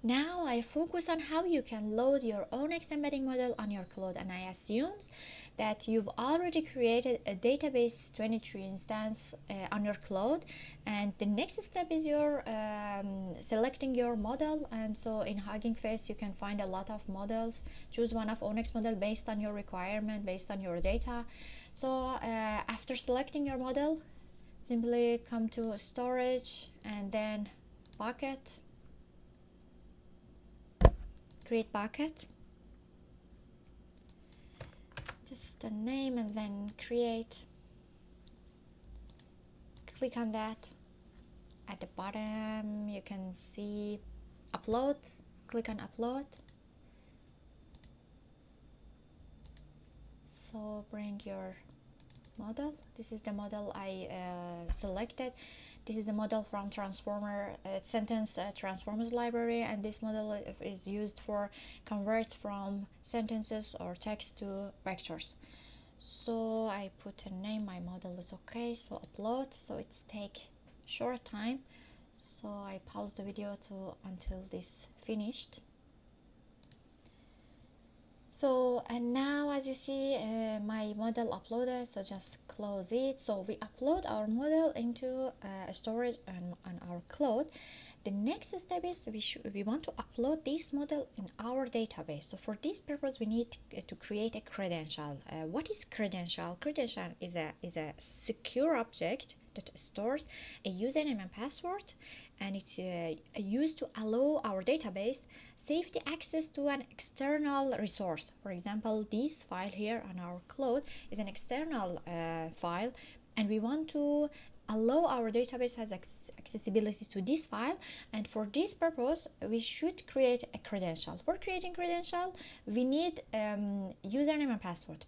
Now I focus on how you can load your ONNX embedding model on your cloud, and I assume that you've already created a Database23 instance on your cloud, and the next step is your selecting your model. And so in Hugging Face you can find a lot of models. Choose one of ONNX model based on your requirement, based on your data. So after selecting your model, simply come to storage and then bucket, create bucket, just a name and then create. Click on that. At the bottom you can see upload. Click on upload. So bring your model. This is the model I selected. This is a model from transformer sentence transformers library, and this model is used for convert from sentences or text to vectors. So I put a name, my model is okay, so upload. So it's take short time, so I pause the video until this finished. So and now as you see my model uploaded, so just close it. So we upload our model into storage on our cloud. The next step is we want to upload this model in our database. So for this purpose we need to create a credential. What is credential? Credential is a secure object that stores a username and password, and it's used to allow our database safety access to an external resource. For example, this file here on our cloud is an external file, and we want to allow our database has accessibility to this file, and for this purpose we should create a credential. For creating credential we need username and password,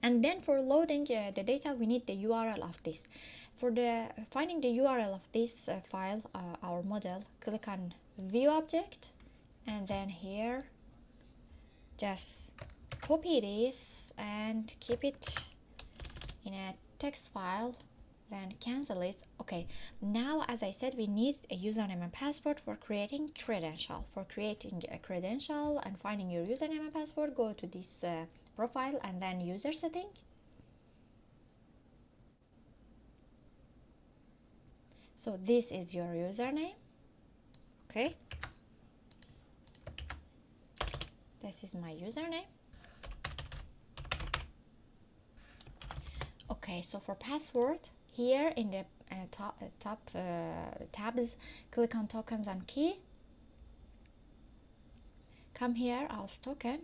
and then for loading the data we need the URL of this. For the finding the URL of this file, our model, click on view object, and then here just copy this and keep it in a text file, then cancel it. Okay, now as I said, we need a username and password for creating credential. For creating a credential and finding your username and password, go to this profile and then user setting. So this is your username. Okay, this is my username. Okay, so for password, here in the top tabs, click on tokens and key. Come here, alt token.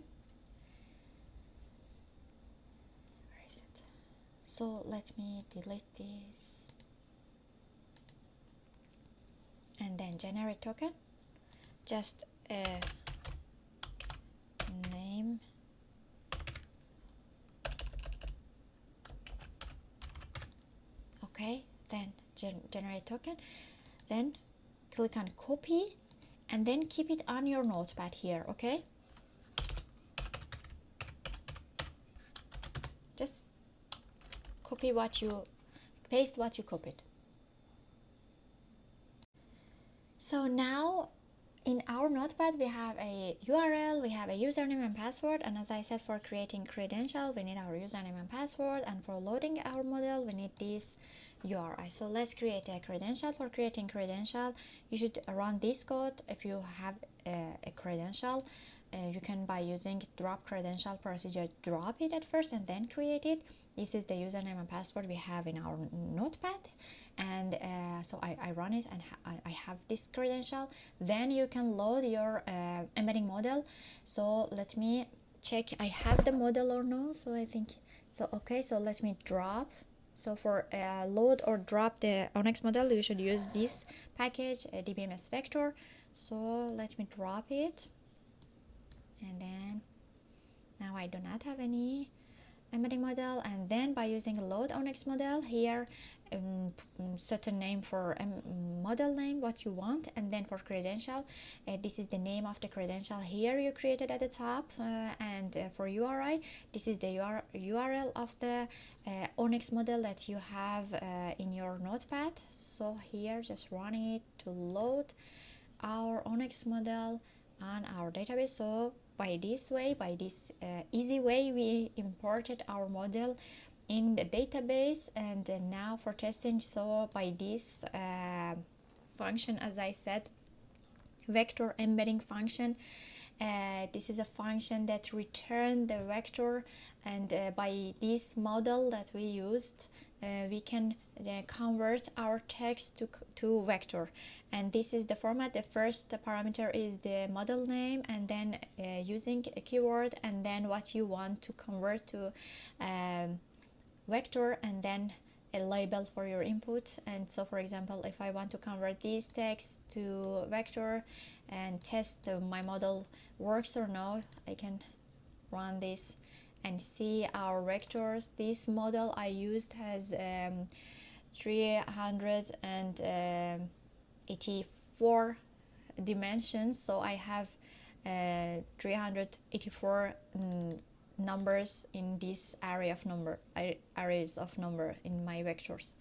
Where is it? So let me delete this. And then generate token. Just a name. Okay, then generate token, then click on copy and then keep it on your notepad here. Okay, just copy what you paste, what you copied. So now in our notepad we have a URL, we have a username and password, and as I said, for creating credential we need our username and password, and for loading our model we need this URI. So let's create a credential. For creating credential you should run this code. If you have a credential, you can, by using drop credential procedure, drop it at first and then create it. This is the username and password we have in our notepad, and so I run it and I have this credential. Then you can load your embedding model. So let me check I have the model or no. So I think so. Okay, so let me drop. So for load or drop the ONNX model you should use this package, dbms vector. So let me drop it, and then now I do not have any embedding model. And then by using load ONNX model here, set a name for model name what you want, and then for credential, this is the name of the credential here you created at the top, and for URI, this is the URL of the ONNX model that you have in your notepad. So here just run it to load our ONNX model on our database. So by this way, by this easy way, we imported our model in the database, and now for testing, so by this function, as I said, vector embedding function, this is a function that return the vector, and by this model that we used, we can convert our text to vector, and this is the format. The first parameter is the model name, and then using a keyword, and then what you want to convert to vector, and then a label for your input. And so for example, if I want to convert this text to vector and test my model works or no, I can run this and see our vectors. This model I used has 384 dimensions, so I have 384 numbers in this arrays of number in my vectors.